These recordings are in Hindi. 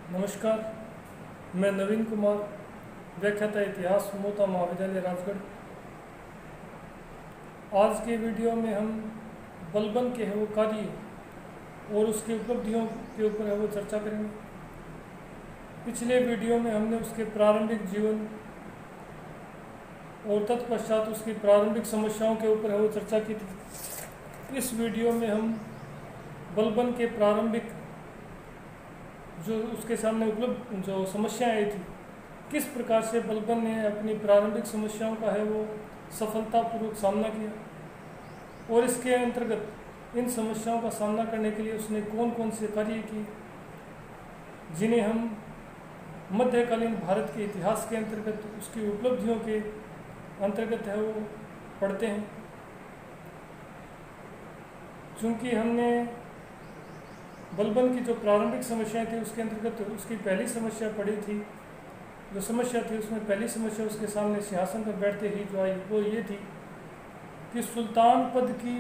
नमस्कार, मैं नवीन कुमार, व्याख्याता इतिहास, मोता महाविद्यालय राजगढ़। आज के वीडियो में हम बलबन के है वो कार्य और उसकी उपलब्धियों के ऊपर है वो चर्चा करेंगे। पिछले वीडियो में हमने उसके प्रारंभिक जीवन और तत्पश्चात उसकी प्रारंभिक समस्याओं के ऊपर है वो चर्चा की थी। इस वीडियो में हम बलबन के प्रारंभिक जो उसके सामने उपलब्ध जो समस्याएं आई थी, किस प्रकार से बलबन ने अपनी प्रारंभिक समस्याओं का है वो सफलतापूर्वक सामना किया और इसके अंतर्गत इन समस्याओं का सामना करने के लिए उसने कौन कौन से कार्य किए, जिन्हें हम मध्यकालीन भारत के इतिहास के अंतर्गत उसकी उपलब्धियों के अंतर्गत है वो पढ़ते हैं। चूँकि हमने बलबन की जो प्रारंभिक समस्याएं थी उसके अंतर्गत उसकी पहली समस्या पड़ी थी, जो समस्या थी उसमें पहली समस्या उसके सामने सिंहासन पर बैठते ही जो आई वो ये थी कि सुल्तान पद की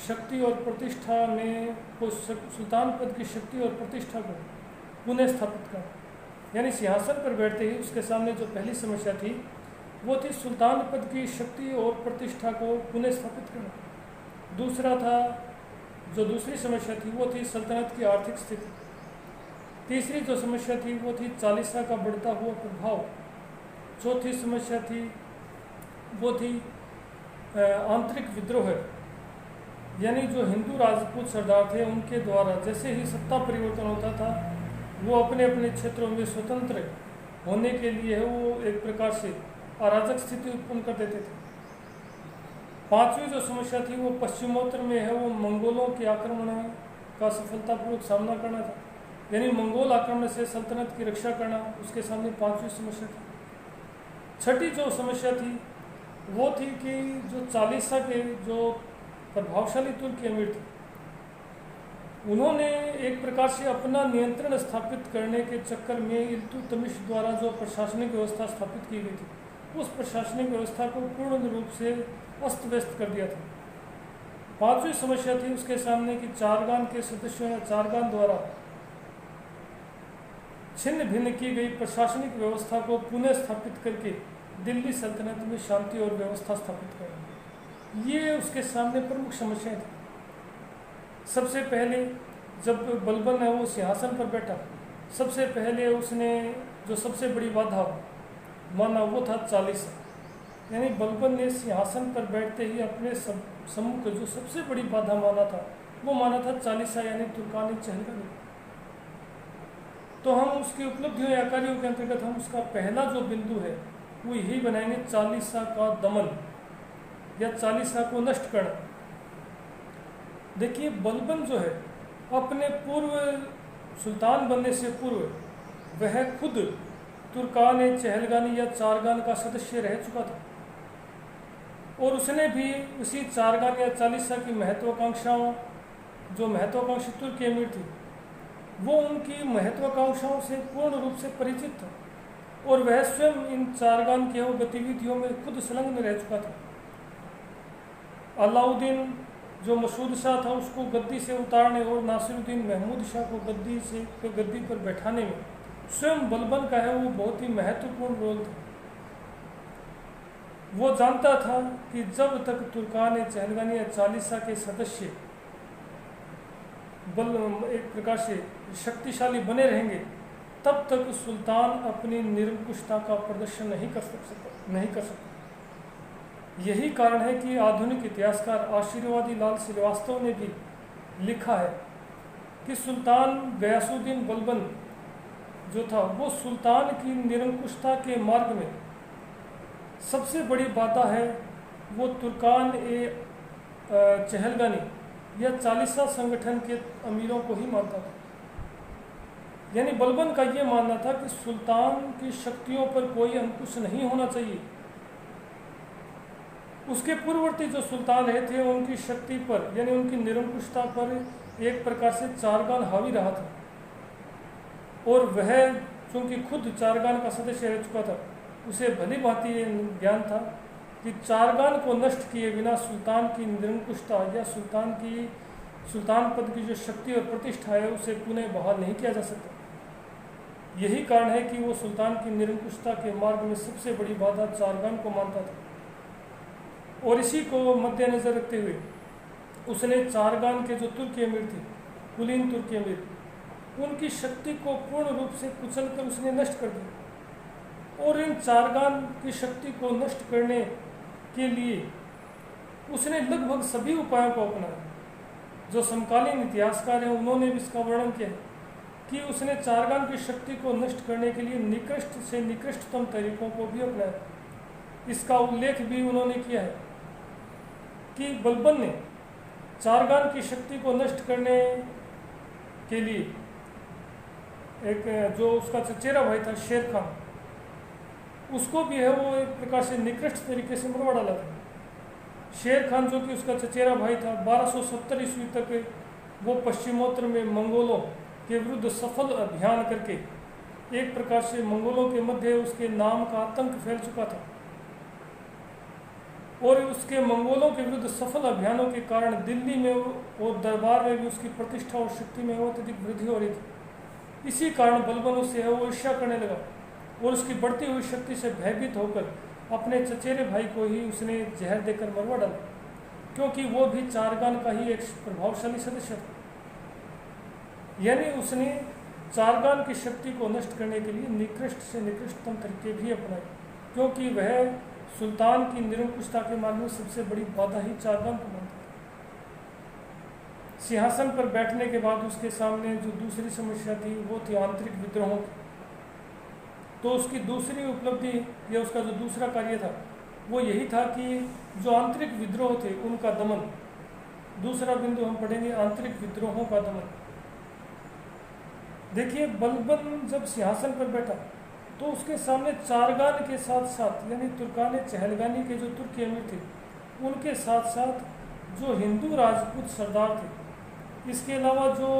शक्ति और प्रतिष्ठा में सुल्तान पद की शक्ति और प्रतिष्ठा को पुनः स्थापित करना। यानी सिंहासन पर बैठते ही उसके सामने जो पहली समस्या थी वो थी सुल्तान पद की शक्ति और प्रतिष्ठा को पुनः स्थापित करना। दूसरा था जो दूसरी समस्या थी वो थी सल्तनत की आर्थिक स्थिति। तीसरी जो समस्या थी वो थी चालीसा का बढ़ता हुआ प्रभाव। चौथी समस्या थी वो थी आंतरिक विद्रोह, यानी जो हिंदू राजपूत सरदार थे उनके द्वारा जैसे ही सत्ता परिवर्तन होता था वो अपने अपने क्षेत्रों में स्वतंत्र होने के लिए वो एक प्रकार से अराजक स्थिति उत्पन्न कर देते थे। पांचवी जो समस्या थी वो पश्चिमोत्तर में है वो मंगोलों के आक्रमण का सफलतापूर्वक सामना करना था, यानी मंगोल आक्रमण से सल्तनत की रक्षा करना उसके सामने पांचवी समस्या थी। छठी जो समस्या थी वो थी कि जो चालीसा के जो प्रभावशाली तुर्की अमीर थे उन्होंने एक प्रकार से अपना नियंत्रण स्थापित करने के चक्कर में इल्तुतमिश द्वारा जो प्रशासनिक व्यवस्था स्थापित की गई थी उस प्रशासनिक व्यवस्था को पूर्ण रूप से अस्त व्यस्त कर दिया था। पांचवी समस्या थी उसके सामने कि चारगान के सदस्यों या चारगान द्वारा छिन्न भिन्न की गई प्रशासनिक व्यवस्था को पुनः स्थापित करके दिल्ली सल्तनत में शांति और व्यवस्था स्थापित करना। ये उसके सामने प्रमुख समस्याएं थी। सबसे पहले जब बलबन है वो सिंहासन पर बैठा, सबसे पहले उसने जो सबसे बड़ी बाधा माना वो था चालीसा। यानी बलबन ने सिंहासन पर बैठते ही अपने सम्मुख जो सबसे बड़ी बाधा माना था वो माना था चालीसा, यानी तुर्कानी चहलगानी। तो हम उसकी उपलब्धियों या कार्यों के अंतर्गत हम उसका पहला जो बिंदु है वो यही बनाएंगे, चालीसा का दमन या चालीसा को नष्ट करना। देखिए, बलबन जो है अपने पूर्व सुल्तान बनने से पूर्व वह खुद तुर्कान चहलगानी या चारगान का सदस्य रह चुका था और उसने भी उसी चारगान या चालीसा की महत्वाकांक्षाओं, जो महत्वाकांक्षी तुर्की अमीर थी वो उनकी महत्वाकांक्षाओं से पूर्ण रूप से परिचित था और वह स्वयं इन चारगान की गतिविधियों में खुद संलग्न रह चुका था। अलाउद्दीन जो मसूद शाह था उसको गद्दी से उतारने और नासिरुद्दीन महमूद शाह को गद्दी पर बैठाने में स्वयं बलबन का है वो बहुत ही महत्वपूर्ण रोल था। वो जानता था कि जब तक तुर्कान चहलगानी या चालीसा के सदस्य एक प्रकार से शक्तिशाली बने रहेंगे तब तक सुल्तान अपनी निरंकुशता का प्रदर्शन नहीं कर सकता। यही कारण है कि आधुनिक इतिहासकार आशीर्वादी लाल श्रीवास्तव ने भी लिखा है कि सुल्तान गयासुद्दीन बलबन जो था वो सुल्तान की निरंकुशता के मार्ग में सबसे बड़ी बाधा है वो तुर्कान चहलगानी या चालीसा संगठन के अमीरों को ही मानता था। यानी बलबन का ये मानना था कि सुल्तान की शक्तियों पर कोई अंकुश नहीं होना चाहिए। उसके पूर्ववर्ती जो सुल्तान रहे थे उनकी शक्ति पर यानी उनकी निरंकुशता पर एक प्रकार से चारगान हावी रहा था और वह चूंकि खुद चारगान का सदस्य रह चुका था उसे भली भांति ये ज्ञान था कि चारगान को नष्ट किए बिना सुल्तान की निरंकुशता या सुल्तान पद की जो शक्ति और प्रतिष्ठा है उसे पुनः बहाल नहीं किया जा सकता। यही कारण है कि वो सुल्तान की निरंकुशता के मार्ग में सबसे बड़ी बाधा चारगान को मानता था। और इसी को मद्देनजर रखते हुए उसने चारगान के जो तुर्की अमीर थे, कुलीन तुर्की अमीर, उनकी शक्ति को पूर्ण रूप से कुचलकर उसने नष्ट कर दिया। और इन चारगान की शक्ति को नष्ट करने के लिए उसने लगभग सभी उपायों को अपनाया। जो समकालीन इतिहासकार हैं उन्होंने भी इसका वर्णन किया है कि उसने चारगान की शक्ति को नष्ट करने के लिए निकृष्ट से निकृष्टतम तरीकों को भी अपनाया। इसका उल्लेख भी उन्होंने किया है कि बलबन ने चारगान की शक्ति को नष्ट करने के लिए एक जो उसका चचेरा भाई था शेर खान, उसको भी है वो एक प्रकार से निकृष्ट तरीके से मरवा डाला था। शेर खान जो कि उसका चचेरा भाई था, 1270 ईस्वी तक वो पश्चिमोत्तर में मंगोलों के विरुद्ध सफल अभियान करके एक प्रकार से मंगोलों के मध्य उसके नाम का आतंक फैल चुका था। और उसके मंगोलों के विरुद्ध सफल अभियानों के कारण दिल्ली में और दरबार में भी उसकी प्रतिष्ठा और शक्ति में बहुत अधिक वृद्धि हो रही थी। इसी कारण बलबन उससे वो ईर्ष्या करने लगा और उसकी बढ़ती हुई शक्ति से भयभीत होकर अपने चचेरे भाई को ही उसने जहर देकर मरवा डाला, क्योंकि वो भी चारगान का ही एक प्रभावशाली सदस्य था। यानी उसने चारगान की शक्ति को नष्ट करने के लिए निकृष्ट से निकृष्टतम तरीके भी अपनाए, क्योंकि वह सुल्तान की निरंकुशता के मार्ग में सबसे बड़ी बाधा ही चारगान को मानता था। सिंहासन पर बैठने के बाद उसके सामने जो दूसरी समस्या थी वो थी आंतरिक विद्रोहों की। तो उसकी दूसरी उपलब्धि या उसका जो दूसरा कार्य था वो यही था कि जो आंतरिक विद्रोह थे उनका दमन। दूसरा बिंदु हम पढ़ेंगे आंतरिक विद्रोहों का दमन। देखिए, बलबन जब सिंहासन पर बैठा तो उसके सामने चारगान के साथ साथ यानी तुर्कान चहलगानी के जो तुर्की अमीर थे उनके साथ साथ जो हिंदू राजपूत सरदार थे, इसके अलावा जो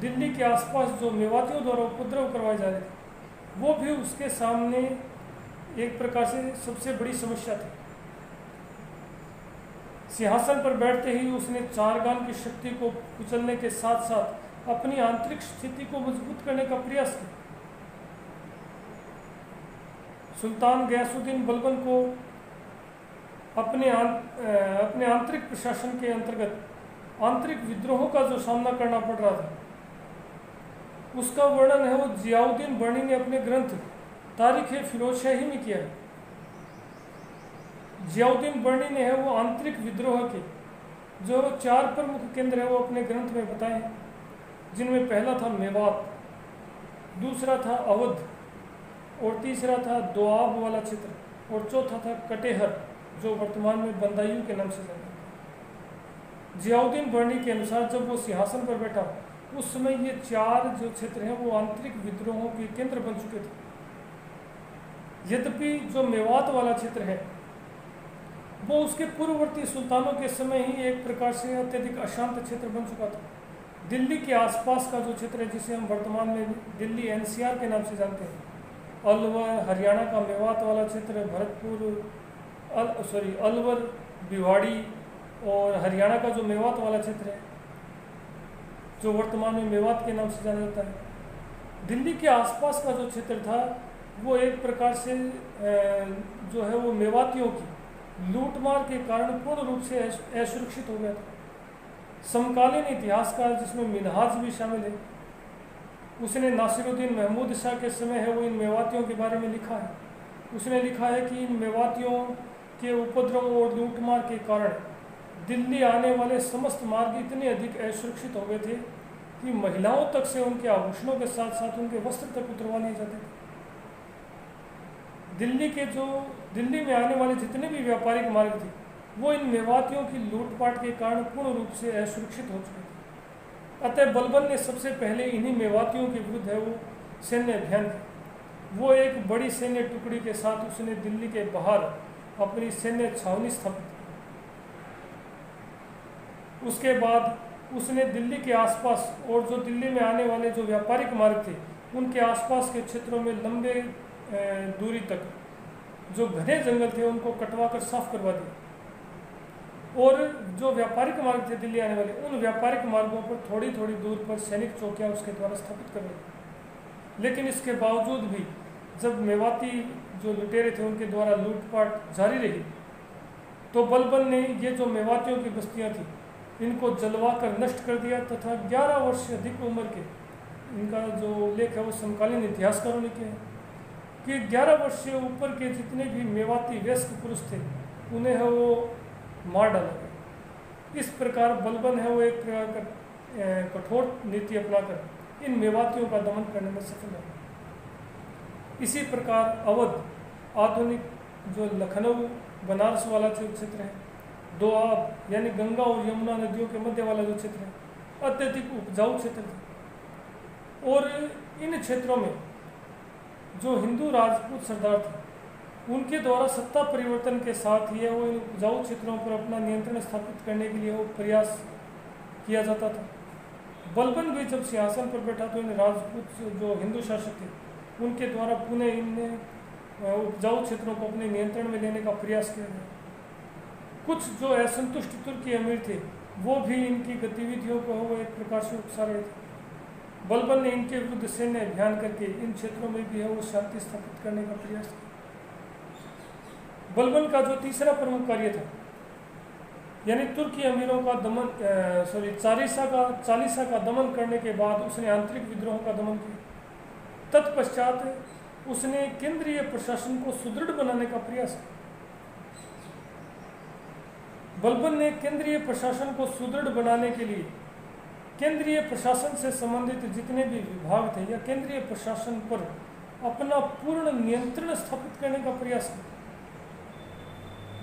दिल्ली के आसपास जो मेवातियों द्वारा उपद्रव करवाए जा रहे थे वो भी उसके सामने एक प्रकार से सबसे बड़ी समस्या थी। सिंहासन पर बैठते ही उसने चारगान की शक्ति को कुचलने के साथ साथ अपनी आंतरिक स्थिति को मजबूत करने का प्रयास किया। सुल्तान गयासुद्दीन बलबन को अपने आंतरिक प्रशासन के अंतर्गत आंतरिक विद्रोहों का जो सामना करना पड़ रहा था उसका वर्णन है वो जियाउद्दीन बर्नी ने अपने ग्रंथ तारीख-ए-फिरोजशाही में किया है। जियाउद्दीन बर्नी ने है वो आंतरिक विद्रोह के जो 4 प्रमुख केंद्र है वो अपने ग्रंथ में बताए हैं, जिनमें पहला था मेवात, दूसरा था अवध और तीसरा था दोआब वाला क्षेत्र और चौथा था कटेहर जो वर्तमान में बंदायूं के नाम से जाना जाता है। जियाउद्दीन बर्नी के अनुसार जब वो सिंहासन पर बैठा उस समय ये 4 जो क्षेत्र हैं वो आंतरिक विद्रोहों के केंद्र बन चुके थे। यद्यपि जो मेवात वाला क्षेत्र है वो उसके पूर्ववर्ती सुल्तानों के समय ही एक प्रकार से अत्यधिक अशांत क्षेत्र बन चुका था। दिल्ली के आसपास का जो क्षेत्र है जिसे हम वर्तमान में दिल्ली एनसीआर के नाम से जानते हैं, अलवर, हरियाणा का मेवात वाला क्षेत्र, भरतपुर, अलवर, भिवाड़ी और हरियाणा का जो मेवात वाला क्षेत्र है जो वर्तमान में मेवात के नाम से जाना जाता है। दिल्ली के आसपास का जो क्षेत्र था वो एक प्रकार से जो है वो मेवातियों की लूटमार के कारण पूर्ण रूप से असुरक्षित हो गया था। समकालीन इतिहासकार जिसमें मिनहाज भी शामिल है, उसने नासिरुद्दीन महमूद शाह के समय है वो इन मेवातियों के बारे में लिखा है। उसने लिखा है कि इन मेवातियों के उपद्रव और लूटमार के कारण दिल्ली आने वाले समस्त मार्ग इतने अधिक असुरक्षित हो गए थे कि महिलाओं तक से उनके आभूषणों के साथ साथ उनके वस्त्र तक उतरवा लिए जाते थे। दिल्ली में आने वाले जितने भी व्यापारिक मार्ग थे वो इन मेवातियों की लूटपाट के कारण पूर्ण रूप से असुरक्षित हो चुके थे। अतः बलबन ने सबसे पहले इन्हीं मेवातियों के विरुद्ध है वो सैन्य अभियान किया। वो एक बड़ी सैन्य टुकड़ी के साथ उसने दिल्ली के बाहर अपनी सैन्य छावनी स्थापित की। उसके बाद उसने दिल्ली के आसपास और जो दिल्ली में आने वाले जो व्यापारिक मार्ग थे उनके आसपास के क्षेत्रों में लंबे दूरी तक जो घने जंगल थे उनको कटवा कर साफ करवा दिया और जो व्यापारिक मार्ग थे दिल्ली आने वाले उन व्यापारिक मार्गों पर थोड़ी थोड़ी दूर पर सैनिक चौकियां उसके द्वारा स्थापित करवाई। लेकिन इसके बावजूद भी जब मेवाती जो लुटेरे थे उनके द्वारा लूटपाट जारी रही, तो बलबन ने ये जो मेवातियों की बस्तियां थी इनको जलवा कर नष्ट कर दिया तथा 11 वर्ष से अधिक उम्र के, इनका जो लेख है वो समकालीन इतिहासकारों ने किया है कि 11 वर्ष से ऊपर के जितने भी मेवाती वयस्क पुरुष थे उन्हें है वो मार डाला गया। इस प्रकार बलबन है वो एक प्रकार का कठोर नीति अपनाकर इन मेवातियों का दमन करने में सफल है। इसी प्रकार अवध, आधुनिक जो लखनऊ बनारस वाला जो क्षेत्र है, दोआब यानी गंगा और यमुना नदियों के मध्य वाला जो क्षेत्र है, अत्यधिक उपजाऊ क्षेत्र था और इन क्षेत्रों में जो हिंदू राजपूत सरदार थे उनके द्वारा सत्ता परिवर्तन के साथ ही वो इन उपजाऊ क्षेत्रों पर अपना नियंत्रण स्थापित करने के लिए वो प्रयास किया जाता था। बलबन भी जब सिंहासन पर बैठा तो इन राजपूत जो हिंदू शासक थे उनके द्वारा पुनः इन उपजाऊ क्षेत्रों को अपने नियंत्रण में लेने का प्रयास किया गया। कुछ जो असंतुष्ट तुर्की अमीर थे वो भी इनकी गतिविधियों को वो एक प्रकार से उकसा रहे थे। बलबन ने इनके विरुद्ध सैन्य अभियान करके इन क्षेत्रों में भी है वो शांति स्थापित करने का प्रयास किया। बलबन का जो तीसरा प्रमुख कार्य था यानी तुर्की अमीरों का दमन चालीसा का दमन करने के बाद उसने आंतरिक विद्रोह का दमन किया। तत्पश्चात उसने केंद्रीय प्रशासन को सुदृढ़ बनाने का प्रयास किया। बलबन ने केंद्रीय प्रशासन को सुदृढ़ बनाने के लिए केंद्रीय प्रशासन से संबंधित जितने भी विभाग थे या केंद्रीय प्रशासन पर अपना पूर्ण नियंत्रण स्थापित करने का प्रयास किया।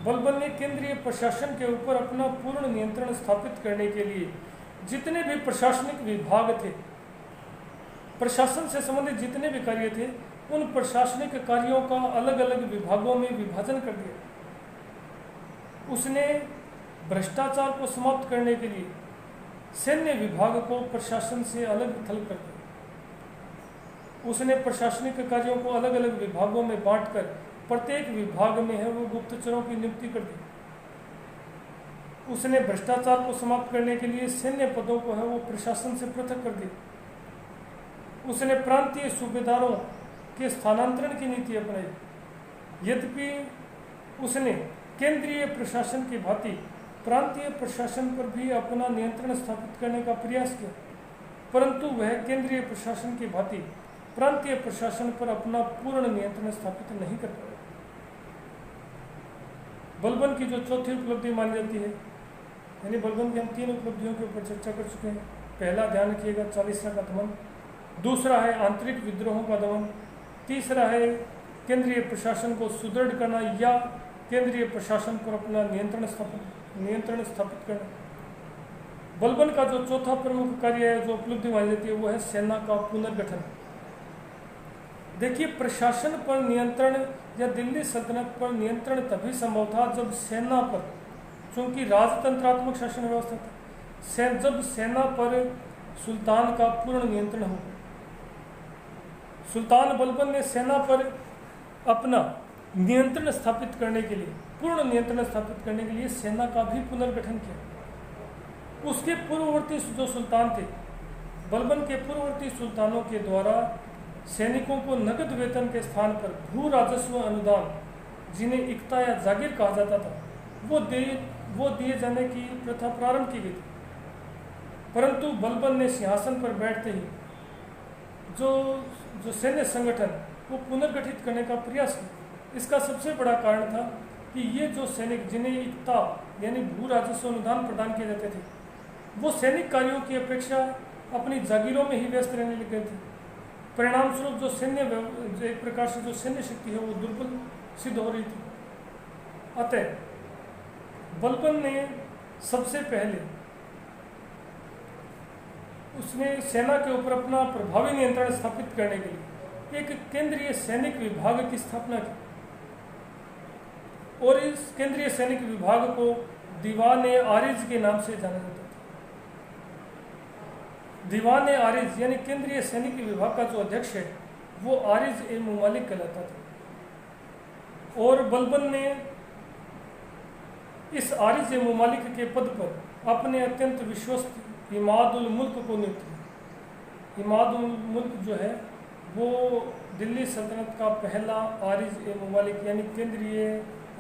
बलबन ने केंद्रीय प्रशासन के ऊपर अपना पूर्ण नियंत्रण स्थापित करने के लिए जितने भी प्रशासनिक विभाग थे, प्रशासन से संबंधित जितने भी कार्य थे, उन प्रशासनिक कार्यों का अलग अलग विभागों में विभाजन कर दिया। उसने भ्रष्टाचार को समाप्त करने के लिए सैन्य विभाग को प्रशासन से अलग थल कर दिया। उसने प्रशासनिक कार्यों को अलग अलग विभागों में बांटकर प्रत्येक विभाग में है वो गुप्तचरों की नियुक्ति कर दी। उसने भ्रष्टाचार को समाप्त करने के लिए सैन्य पदों को है वो प्रशासन से पृथक कर दिया। उसने प्रांतीय सूबेदारों के स्थानांतरण की नीति अपनाई। यद्यपि उसने केंद्रीय प्रशासन की भांति प्रांतीय प्रशासन पर भी अपना नियंत्रण स्थापित करने का प्रयास किया, परंतु वह केंद्रीय प्रशासन की भांति प्रांतीय प्रशासन पर अपना पूर्ण नियंत्रण स्थापित नहीं कर पाया। बलबन की जो चौथी उपलब्धि मानी जाती है, यानी बलबन की हम 3 उपलब्धियों के ऊपर चर्चा कर चुके हैं। पहला ध्यान रखिएगा चालीसा का दमन, दूसरा है आंतरिक विद्रोहों का दमन, तीसरा है केंद्रीय प्रशासन को सुदृढ़ करना या केंद्रीय प्रशासन पर अपना नियंत्रण स्थापित करना। बलबन का जो चौथा प्रमुख कार्य है, जो उपलब्धि मानी जाती है, वो है सेना का पुनर्गठन। देखिए, प्रशासन पर नियंत्रण या दिल्ली सल्तनत पर नियंत्रण तभी संभव था जब सेना पर, चूंकि राजतंत्रात्मक शासन व्यवस्था था, जब सेना पर सुल्तान का पूर्ण नियंत्रण हो। सुल्तान बलबन ने सेना पर अपना नियंत्रण स्थापित करने के लिए, पूर्ण नियंत्रण स्थापित करने के लिए सेना का भी पुनर्गठन किया। उसके पूर्ववर्ती जो सुल्तान थे, बलबन के पूर्ववर्ती सुल्तानों के द्वारा सैनिकों को नगद वेतन के स्थान पर भू राजस्व अनुदान, जिन्हें इक्ता या जागीर कहा जाता था, वो दिए जाने की प्रथा प्रारंभ की गई थी। परंतु बलबन ने सिंहासन पर बैठते ही जो सैन्य संगठन वो पुनर्गठित करने का प्रयास किया। इसका सबसे बड़ा कारण था कि ये जो सैनिक जिन्हें इक्ता यानी भू राजस्व अनुदान प्रदान किए जाते थे, वो सैनिक कार्यों की अपेक्षा अपनी जागीरों में ही व्यस्त रहने लग गए थे। परिणाम स्वरूप जो एक प्रकार से जो सैन्य शक्ति है वो दुर्बल सिद्ध हो रही थी। अतः बलबन ने सबसे पहले उसने सेना के ऊपर अपना प्रभावी नियंत्रण स्थापित करने के लिए एक केंद्रीय सैनिक विभाग की स्थापना की और इस केंद्रीय सैनिक विभाग को दीवान-ए आरिज के नाम से जाना जाता था। दीवान-ए आरिज यानी केंद्रीय सैनिक विभाग का जो अध्यक्ष है वो आरिज-ए-मुमालिक कहलाता था और बलबन ने इस आरिज-ए-मुमालिक के पद पर अपने अत्यंत विश्वस्त इमाद-उल-मुल्क को नियुक्त किया। इमाद-उल-मुल्क जो है वो दिल्ली सल्तनत का पहला आरिज ए ममालिक यानी केंद्रीय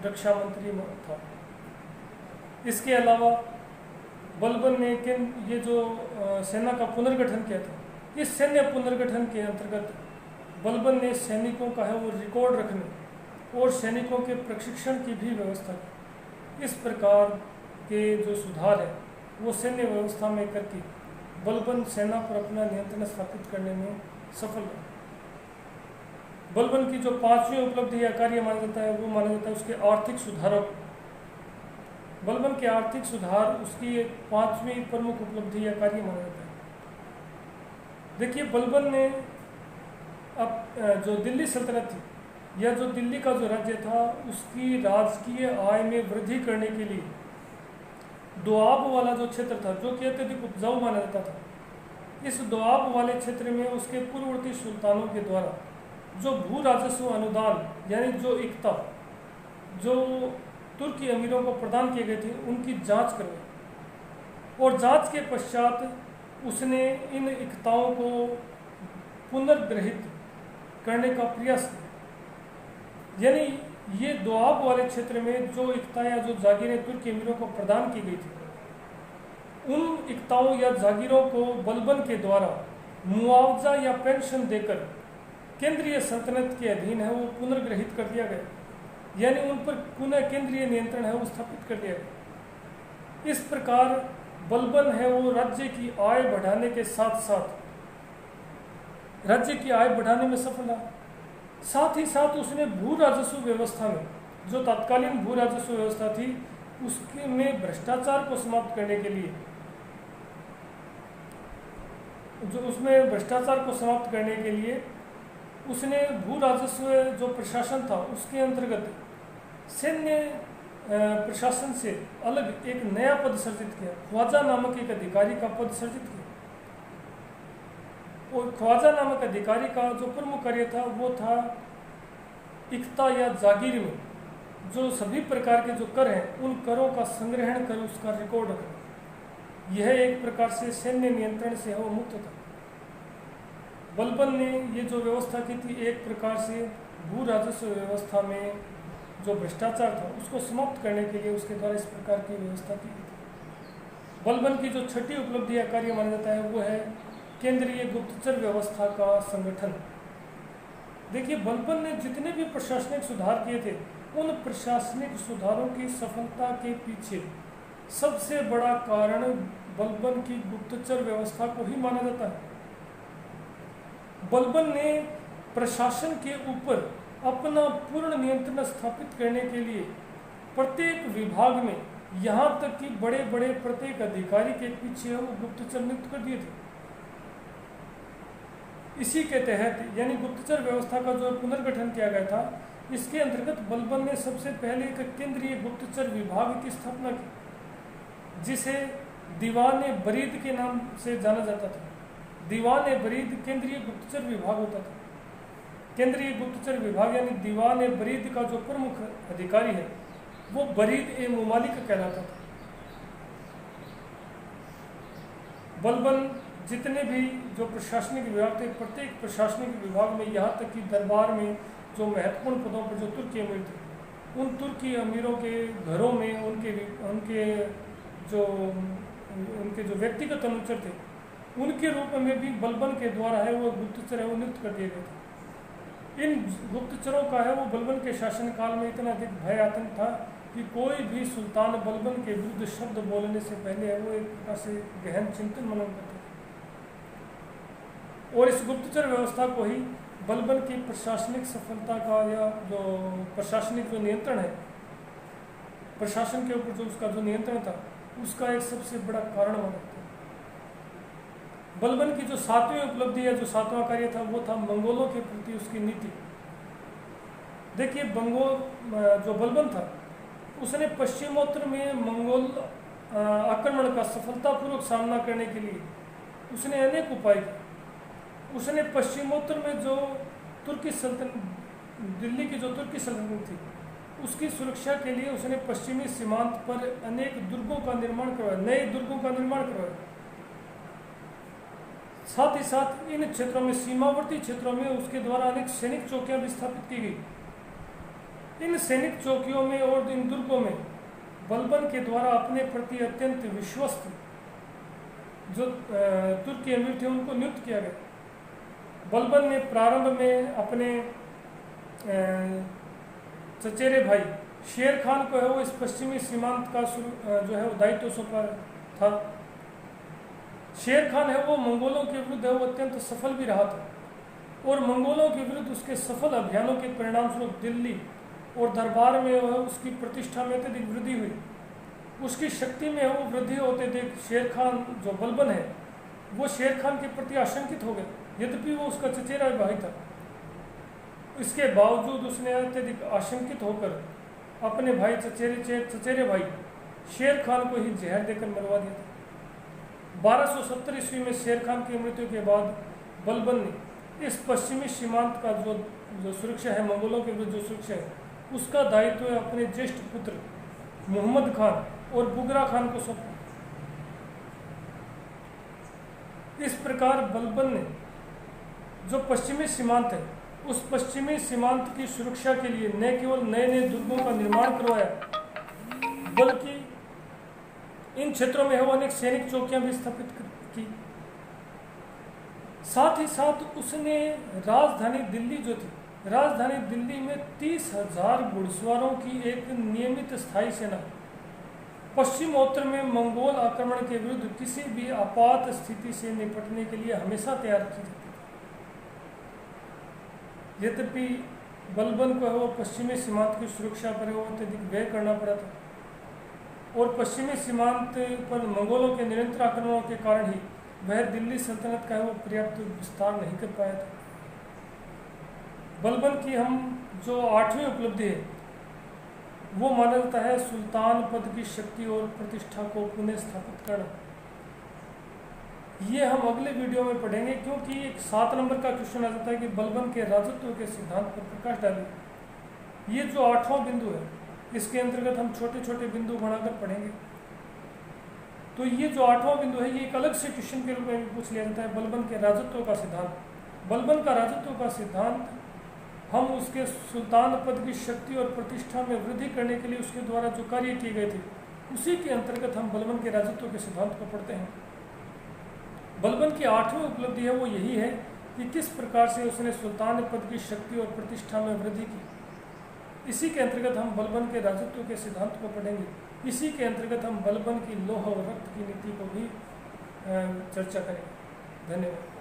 रक्षा मंत्री था। इसके अलावा बलबन ने ये जो सेना का पुनर्गठन किया था, इस सैन्य पुनर्गठन के अंतर्गत बलबन ने सैनिकों का है वो रिकॉर्ड रखने और सैनिकों के प्रशिक्षण की भी व्यवस्था की। इस प्रकार के जो सुधार है वो सैन्य व्यवस्था में करके बलबन सेना पर अपना नियंत्रण स्थापित करने में सफल रहा। बलबन की जो 5वीं उपलब्धि या कार्य माना जाता है वो माना जाता है उसके आर्थिक सुधारों। बलबन के आर्थिक सुधार उसकी एक 5वीं प्रमुख उपलब्धि या कार्य माना जाता है। देखिए, बलबन ने अब जो दिल्ली सल्तनत थी या जो दिल्ली का जो राज्य था उसकी राजकीय आय में वृद्धि करने के लिए दोआब वाला जो क्षेत्र था जो कि अत्यधिक उपजाऊ माना जाता था, इस दोआब वाले क्षेत्र में उसके पूर्ववर्ती सुल्तानों के द्वारा जो भू राजस्व अनुदान यानी जो इक्ता जो तुर्की अमीरों को प्रदान किए गए थे उनकी जांच करवाई और जांच के पश्चात उसने इन इक्ताओं को पुनर्ग्रहित करने का प्रयास किया। यानी ये दोआब वाले क्षेत्र में जो इक्ता या जो जागीरें तुर्की अमीरों को प्रदान की गई थी, उन इक्ताओं या जागीरों को बलबन के द्वारा मुआवजा या पेंशन देकर केंद्रीय सल्तनत के अधीन है वो पुनर्ग्रहित कर दिया गया, यानी उन पर पुनः केंद्रीय नियंत्रण है वो स्थापित कर दिया गया। इस प्रकार बलबन है वो राज्य की आय बढ़ाने के साथ साथ राज्य की आय बढ़ाने में सफल रहा। साथ ही साथ उसने भू राजस्व व्यवस्था में जो तत्कालीन भू राजस्व व्यवस्था थी उसके में भ्रष्टाचार को समाप्त करने के लिए उसने भू राजस्व जो प्रशासन था उसके अंतर्गत सैन्य प्रशासन से अलग एक नया पद सृजित किया। ख्वाजा नामक एक अधिकारी का पद सृजित किया और ख्वाजा नामक अधिकारी का जो प्रमुख कार्य था वो था इक्ता या जागीर में जो सभी प्रकार के जो कर हैं उन करों का संग्रहण कर उसका रिकॉर्ड रखना। यह एक प्रकार से सैन्य नियंत्रण से वो मुक्त था। बलबन ने ये जो व्यवस्था की थी एक प्रकार से भू राजस्व व्यवस्था में जो भ्रष्टाचार था उसको समाप्त करने के लिए उसके द्वारा इस प्रकार की व्यवस्था की गई थी। बलबन की जो छठी उपलब्धि या कार्य माना जाता है वो है केंद्रीय गुप्तचर व्यवस्था का संगठन। देखिए, बलबन ने जितने भी प्रशासनिक सुधार किए थे उन प्रशासनिक सुधारों की सफलता के पीछे सबसे बड़ा कारण बलबन की गुप्तचर व्यवस्था को ही माना जाता है। बलबन ने प्रशासन के ऊपर अपना पूर्ण नियंत्रण स्थापित करने के लिए प्रत्येक विभाग में यहाँ तक कि बड़े बड़े प्रत्येक अधिकारी के पीछे वो गुप्तचर नियुक्त कर दिए थे। इसी के तहत यानी गुप्तचर व्यवस्था का जो पुनर्गठन किया गया था इसके अंतर्गत बलबन ने सबसे पहले एक केंद्रीय गुप्तचर विभाग की स्थापना की जिसे दीवान बरीद के नाम से जाना जाता था। दीवान बरीद केंद्रीय गुप्तचर विभाग होता था। केंद्रीय गुप्तचर विभाग यानी दीवान बरीद का जो प्रमुख अधिकारी है वो बरीद ए मुमालिक कहलाता था। बलबन जितने भी जो प्रशासनिक विभाग थे प्रत्येक प्रशासनिक विभाग में यहाँ तक कि दरबार में जो महत्वपूर्ण पदों पर जो तुर्की अमीर थे उन तुर्की अमीरों के घरों में उनके जो व्यक्तिगत अनुचर थे उनके रूप में भी बलबन के द्वारा है वो गुप्तचर है वो नियुक्त कर दिए गए थे। इन गुप्तचरों का है वो बलबन के शासनकाल में इतना अधिक भय आतंक था कि कोई भी सुल्तान बलबन के विरुद्ध शब्द बोलने से पहले है वो एक प्रकार से गहन चिंतन मनन करते थे और इस गुप्तचर व्यवस्था को ही बलबन की प्रशासनिक सफलता का या जो प्रशासनिक जो नियंत्रण है प्रशासन के ऊपर जो उसका जो नियंत्रण था उसका एक सबसे बड़ा कारण माना जाता है। बलबन की जो 7वीं उपलब्धि या जो 7वां कार्य था वो था मंगोलों के प्रति उसकी नीति। देखिए, जो बलबन था उसने पश्चिमोत्तर में मंगोल आक्रमण का सफलतापूर्वक सामना करने के लिए उसने अनेक उपाय किए। उसने पश्चिमोत्तर में जो तुर्की सल्तनत दिल्ली की जो तुर्की सल्तनत थी उसकी सुरक्षा के लिए उसने पश्चिमी सीमांत पर अनेक दुर्गों का निर्माण करवाया, नए दुर्गों का निर्माण करवाया। साथ ही साथ इन क्षेत्रों में, सीमावर्ती क्षेत्रों में उसके द्वारा अनेक सैनिक चौकियां भी स्थापित की गई। इन सैनिक चौकियों में और इन दुर्गों में बलबन के द्वारा अपने प्रति अत्यंत विश्वस्त जो तुर्की अमीर थे उनको नियुक्त किया गया। बलबन ने प्रारंभ में अपने चचेरे भाई शेर खान को है वो इस पश्चिमी सीमांत का जो है वो दायित्व सौंपा था। शेर खान है वो मंगोलों के विरुद्ध है वो अत्यंत सफल भी रहा था और मंगोलों के विरुद्ध उसके सफल अभियानों के परिणाम स्वरूप दिल्ली और दरबार में वह उसकी प्रतिष्ठा में अत्यधिक वृद्धि हुई। उसकी शक्ति में वो वृद्धि होते देख शेर खान जो बलबन है वो शेर खान के प्रति आशंकित हो गया। यद्यपि वो उसका चचेरा भाई था, इसके बावजूद उसने अत्यधिक आशंकित होकर अपने भाई चचेरे भाई शेर खान को ही जहर देकर मरवा दिया था। 1270 ईस्वी में शेर खान की मृत्यु के बाद बलबन ने इस पश्चिमी सीमांत का जो सुरक्षा है, मंगोलों के विरुद्ध जो सुरक्षा है, उसका दायित्व अपने ज्येष्ठ पुत्र मोहम्मद खान और बुगरा खान को सौंपा। इस प्रकार बलबन ने जो पश्चिमी सीमांत है उस पश्चिमी सीमांत की सुरक्षा के लिए न केवल नए नए दुर्गों का निर्माण करवाया बल्कि इन क्षेत्रों में वो अनेक सैनिक चौकियां भी स्थापित की। साथ ही साथ उसने राजधानी दिल्ली जो थी, राजधानी दिल्ली में 30,000 घुड़सवारों की एक नियमित स्थायी सेना पश्चिमोत्तर में मंगोल आक्रमण के विरुद्ध किसी भी आपात स्थिति से निपटने के लिए हमेशा तैयार की जाती थी। यद्यपि बलबन को वो पश्चिमी सीमांत की सुरक्षा पर वो अत्यधिक व्यय करना पड़ा था और पश्चिमी सीमांत पर मंगोलों के निरंतर आक्रमणों के कारण ही वह दिल्ली सल्तनत का वो पर्याप्त विस्तार नहीं कर पाया था। बलबन की हम जो 8वीं उपलब्धि है वो माना जाता है सुल्तान पद की शक्ति और प्रतिष्ठा को पुनः स्थापित करना। ये हम अगले वीडियो में पढ़ेंगे, क्योंकि एक 7 नंबर का क्वेश्चन आ जाता है कि बलबन के राजत्व के सिद्धांत पर प्रकाश डालें। ये जो 8वां बिंदु है इसके अंतर्गत हम छोटे छोटे बिंदु बनाकर पढ़ेंगे। तो ये जो 8वां बिंदु है ये एक अलग से क्वेश्चन के रूप में भी पूछ लिया जाता है, बलबन के राजत्व का सिद्धांत। बलबन का राजत्व का सिद्धांत हम उसके सुल्तान पद की शक्ति और प्रतिष्ठा में वृद्धि करने के लिए उसके द्वारा जो कार्य किए गए थे उसी के अंतर्गत हम बलबन के राजत्व के सिद्धांत को पढ़ते हैं। बलबन की 8वीं उपलब्धि है वो यही है कि किस प्रकार से उसने सुल्तान पद की शक्ति और प्रतिष्ठा में वृद्धि की। इसी के अंतर्गत हम बलबन के राजत्व के सिद्धांत को पढ़ेंगे। इसी के अंतर्गत हम बलबन की लौह और रक्त की नीति को भी चर्चा करेंगे। धन्यवाद।